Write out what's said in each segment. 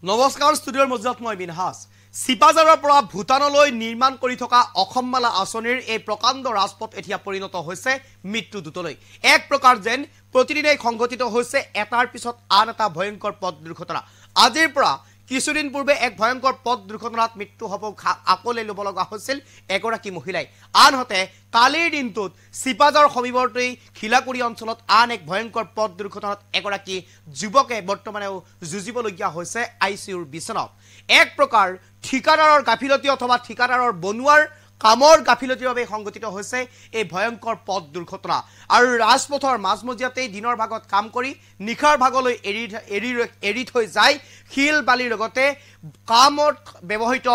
নমস্কাৰ ষ্টুডিঅ'ৰ মজত মই বিনহাস সিপাজাৰৰ পৰা ভূটানলৈ নিৰ্মাণ কৰি থকা অসমমালা আঁচনিৰ এই প্ৰকাণ্ড ৰাজপথ এতিয়া পৰিণত হৈছে মৃত্যুদূতলৈ এক প্ৰকাৰ যেন প্ৰতিদিনে সংঘটিত হৈছে এটাৰ পিছত আন এটা ভয়ংকৰ পথ দুৰ্ঘটনা আজিৰ পৰা কিছুদিন পূৰ্বে এক ভয়ংকৰ পথ দুৰ্ঘটনাত মৃত্যু হ'ব আকলে ল'ব লগা হৈছিল এগৰাকী মহিলাই আনহাতে কালিৰ দিনটোত সিপাজাৰ সমীপৱৰ্তী খিলাকুৰি অঞ্চলত আন এক ভয়ংকৰ পথ দুৰ্ঘটনাত এগৰাকী যুৱকে বৰ্তমানেও যুঁজিবলগীয়া হৈছে আইচিইউৰ বিছনাত এক প্ৰকাৰ ঠিকাদাৰৰ গাফিলতি অথবা ঠিকাদাৰৰ বনুৱাৰ কামৰ গাফিলতিৰ বাবে সংঘটিত হৈছে এই ভয়ংকৰ পথ দুৰ্ঘটনা আৰু ৰাজপথৰ মাজমজিয়াতে দিনৰ ভাগত কাম কৰি নিখাৰ ভাগলৈ এৰি থৈ যায় শিল বালিৰ লগতে কামত ব্যৱহৃত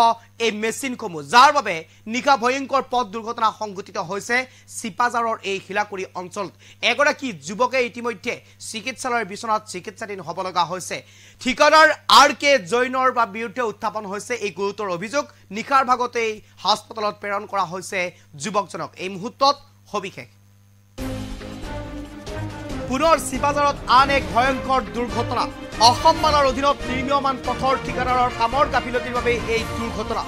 এই মেচিনসমূহ যাৰ বাবে নিখা ভয়ংকৰ পথ দুৰ্ঘটনা সংঘটিত হৈছে সিপাজাৰৰ এই খিলাকুৰি অঞ্চলত এগৰাকী যুৱকে ইতিমধ্যে চিকিৎসালয়ৰ বিছনাত চিকিৎসাধীন হ'ব লগা হৈছে ঠিকাদাৰ RK জৈনৰ বিৰুদ্ধে উত্থাপন হৈছে এই গুৰুতৰ অভিযোগ নিখাৰ ভাগতেই হাস্পতালত প্ৰেৰণ কৰা হৈছে যুৱকজনক এই মুহূৰ্তত সবিশেষ পুনৰ সিপাজাৰত আন এক ভয়ংকৰ দুৰ্ঘটনা অসমমালাৰ অধীনত নিৰ্মীয়মান পথৰ ঠিকাদাৰৰ কামৰ গাফিলতিৰ বাবে এই দুৰ্ঘটনা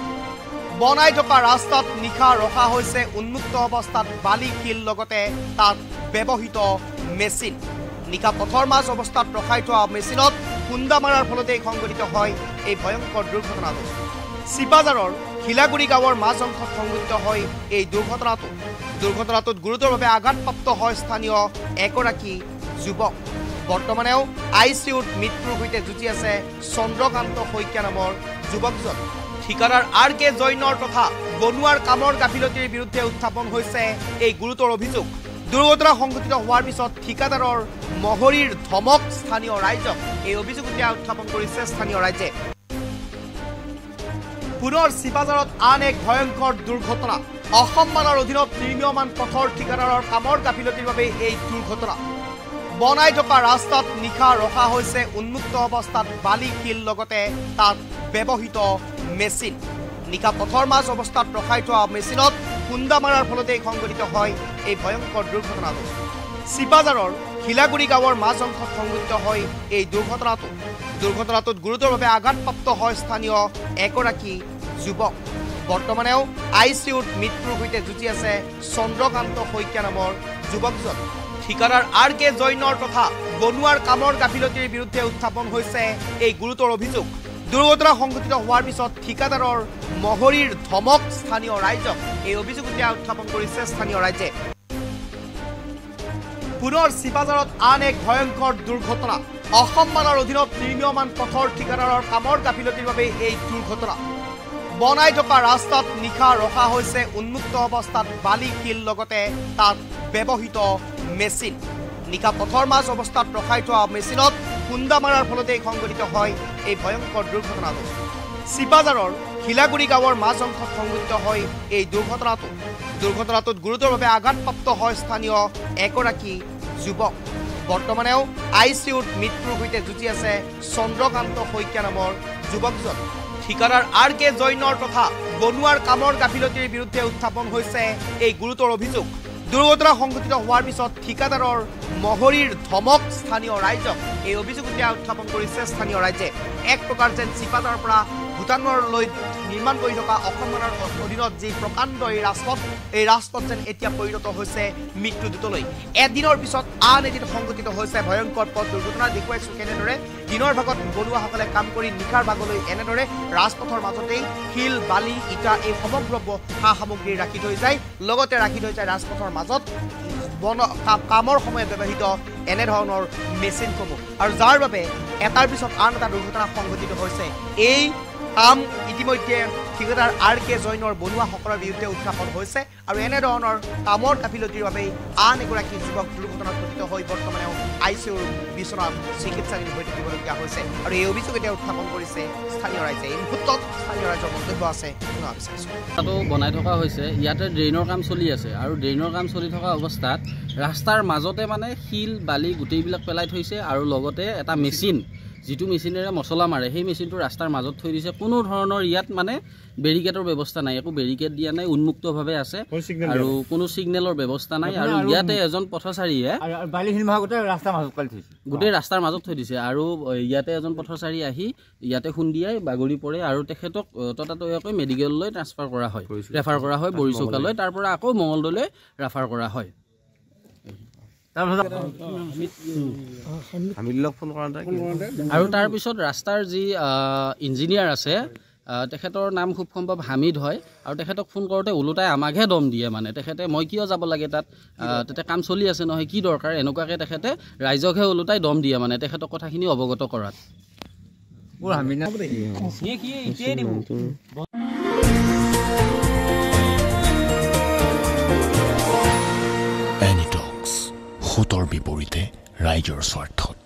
বনাই থকা ৰাস্তাত নিখা ৰখা হৈছে উন্মুক্ত অৱস্থাত বালি শিল লগতে তাত ব্যৱহৃত মেচিন নিখা পথৰ মাজ অৱস্থাত ৰখাই থোৱা মেচিনত খুন্দা মাৰাৰ ফলতে সংঘটিত হয় এই ভয়ংকৰ দুৰ্ঘটনাটো সিপাজাৰৰ খিলাগুৰি গাঁৱৰ মাজ অংশত সংঘটিত হয় এই দুৰ্ঘটনাটোত গুৰুতৰভাৱে আঘাতপ্ৰাপ্ত হয় স্থানীয় এগৰাকী যুৱক বৰ্তমানেও আইচিইউত মৃত্যুৰ সৈতে যুঁজি আছে চন্দ্ৰকান্ত শইকীয়া নামৰ যুৱকজন ঠিকাদাৰ RK জৈনৰ তথা বনুৱাৰ কামৰ গাফিলতিৰ বিৰুদ্ধে উত্থাপন হৈছে এই গুৰুতৰ অভিযোগ দুৰ্ঘটনা সংঘটিত হোৱাৰ পিছত ঠিকাদাৰৰ মহৰীৰ ধমক স্থানীয় ৰাইজক এই অভিযোগ এতিয়া উত্থাপন কৰিছে স্থানীয় ৰাইজে পুনৰ সিপাজাৰত আন এক ভয়ংকৰ দুৰ্ঘটনা অসমমালাৰ অধীনত নিৰ্মীয়মান পথৰ ঠিকাদাৰৰ কামৰ গাফিলতিৰ বাবে এই দুৰ্ঘটনা বনাই থকা ৰাস্তাত নিখা ৰখা হৈছে উন্মুক্ত অৱস্থাত বালি শিল লগতে তাত ব্যৱহৃত মেচিন নিখা পথৰ মাজ অৱস্থাত ৰখাই থোৱা মেচিনত খুন্দা মাৰাৰ ফলতে সংঘটিত হয় এই ভয়ংকৰ দুৰ্ঘটনাটো সিপাজাৰৰ খিলাগুৰি গাঁৱৰ মাজ অংশত সংঘটিত হয় এই দুৰ্ঘটনাটোত গুৰুতৰভাৱে আঘাতপ্ৰাপ্ত হয় স্থানীয় এগৰাকী যুৱক বৰ্তমানেও আইচিইউত মৃত্যুৰ সৈতে যুঁজি আছে চন্দ্ৰকান্ত শইকীয়া নামৰ যুৱকজন ঠিকাদাৰ RK জৈনৰ তথা বনুৱাৰ কামৰ গাফিলতিৰ বিৰুদ্ধে উত্থাপন হৈছে এই গুৰুতৰ অভিযোগ দুৰ্ঘটনা সংঘটিত হোৱাৰ পিছত ঠিকাদাৰৰ মহৰীৰ ধমক স্থানীয় ৰাইজক এই অভিযোগ এতিয়া উত্থাপন কৰিছে স্থানীয় ৰাইজে পুনৰ সিপাজাৰত আন এক ভয়ংকৰ দুৰ্ঘটনা অসমমালাৰ অধীনত নিৰ্মীয়মান পথৰ ঠিকাদাৰৰ কামৰ গাফিলতিৰ বাবে এই দুৰ্ঘটনা বনাই থকা ৰাস্তাত নিখা ৰখা হৈছে উন্মুক্ত অৱস্থাত বালি শিল লগতে তাত ব্যৱহৃত মেচিন নিখা পথৰ মাজ অৱস্থাত ৰখাই থোৱা মেচিনত খুন্দা মাৰাৰ ফলতে সংঘটিত হয় এই ভয়ংকৰ দুৰ্ঘটনাটো সিপাজাৰৰ খিলাগুৰি গাঁৱৰ মাজ অংশত সংঘটিত হয় এই দুৰ্ঘটনাটোত গুৰুতৰভাৱে আঘাতপ্ৰাপ্ত হয় স্থানীয় এগৰাকী যুৱক বৰ্তমানেও আইচিইউত মৃত্যুৰ সৈতে যুঁজি আছে চন্দ্ৰকান্ত শইকীয়া নামৰ যুৱকজন ঠিকাদাৰ RK জৈনৰ তথা বনুৱাৰ কামৰ গাফিলতিৰ বিৰুদ্ধে উত্থাপন হৈছে এই গুৰুতৰ অভিযোগ দুৰ্ঘটনা সংঘটিত হোৱাৰ পিছত ঠিকাদাৰৰ মহৰীৰ ধমক স্থানীয় ৰাইজক এই অভিযোগ এতিয়া উত্থাপন কৰিছে স্থানীয় ৰাইজে এক প্ৰকাৰ যেন সিপাজাৰৰ পৰা ভূটানলৈ নিৰ্মাণ কৰি থকা অসমমালাৰ অধীনত যি প্ৰকাণ্ড এই ৰাজপথ যেন এতিয়া পৰিণত হৈছে মৃত্যুদূতলৈ এদিনৰ পিছত আন এদিন সংঘটিত হৈছে ভয়ংকৰ পথ দুৰ্ঘটনা দেখুৱাইছো কেনেদৰে দিনৰ ভাগত বনুৱাসকলে কাম কৰি নিশাৰ ভাগলৈ এনেদৰে ৰাজপথৰ মাজতেই শিল বালি ইটা এই সমগ্ৰ সা সামগ্ৰী ৰাখি থৈ যায় লগতে ৰাখি থৈ যায় ৰাজপথৰ মাজত কামৰ সময়ত ব্যৱহৃত এনেধৰণৰ মেচিনসমূহ আৰু যাৰ বাবে এটাৰ পিছত আন এটা দুৰ্ঘটনা সংঘটিত হৈছে এই কাম ইতিমধ্যে ঠিকাদাৰ RK জৈনৰ বনুৱাসকলৰ বিৰুদ্ধে উত্থাপন হৈছে আৰু এনেধৰণৰ কামৰ গাফিলতিৰ বাবে আন এগৰাকী যুৱক দুৰ্ঘটনাত পতিত হৈ বৰ্তমানেও আইচিইউৰ বিছনাত চিকিৎসাধীন হৈ থাকিবলগীয়া হৈছে আৰু এই অভিযোগ এতিয়া উত্থাপন কৰিছে স্থানীয় ৰাইজে এই মুহূৰ্তত স্থানীয় ৰাইজৰ মন্তব্য আছে শুনা বিচাৰিছোঁ বনাই থকা হৈছে ইয়াতে ড্ৰেইনৰ কাম চলি আছে আৰু ড্ৰেইনৰ কাম চলি থকা অৱস্থাত ৰাস্তাৰ মাজতে মানে শিল বালি গোটেইবিলাক পেলাই থৈছে আৰু লগতে এটা মেচিন যিটো মেচিনেৰে মছলা মাৰে সেই মেচিনটো ৰাস্তাৰ মাজত থৈ দিছে কোনো ধৰণৰ ইয়াত মানে বেৰিকেডৰ ব্যৱস্থা নাই একো বেৰিকেড দিয়া নাই উন্মুক্তভাৱে আছে আৰু কোনো সিগনেলৰ ব্যৱস্থা নাই আৰু ইয়াতে এজন পথচাৰীয়ে গোটেই ৰাস্তাৰ মাজত থৈ দিছে আৰু ইয়াতে এজন পথচাৰী আহি ইয়াতে খুন্দিয়াই বাগৰি পৰে আৰু তেখেতক ততাতৈয়াকৈ মেডিকেললৈ ৰেফাৰ কৰা হয় বৰিচৌকালৈ তাৰ পৰা আকৌ মঙলদৈলৈ ৰেফাৰ কৰা হয় আৰু তাৰ পিছত ৰাস্তাৰ যি ইঞ্জিনিয়াৰ আছে তেখেতৰ নাম খুব সম্ভৱ হামিদ হয় আৰু তেখেতক ফোন কৰোঁতে ওলোটাই আমাকহে দম দিয়ে মানে তেখেতে মই কিয় যাব লাগে তাতে কাম চলি আছে নহয় কি দৰকাৰ এনেকুৱাকৈ তেখেতে ৰাইজকহে ওলোটাই দম দিয়ে মানে তেখেতক কথাখিনি অৱগত কৰাত এনিটক্স, সুতৰ বিপৰীতে ৰাইজৰ স্বাৰ্থত।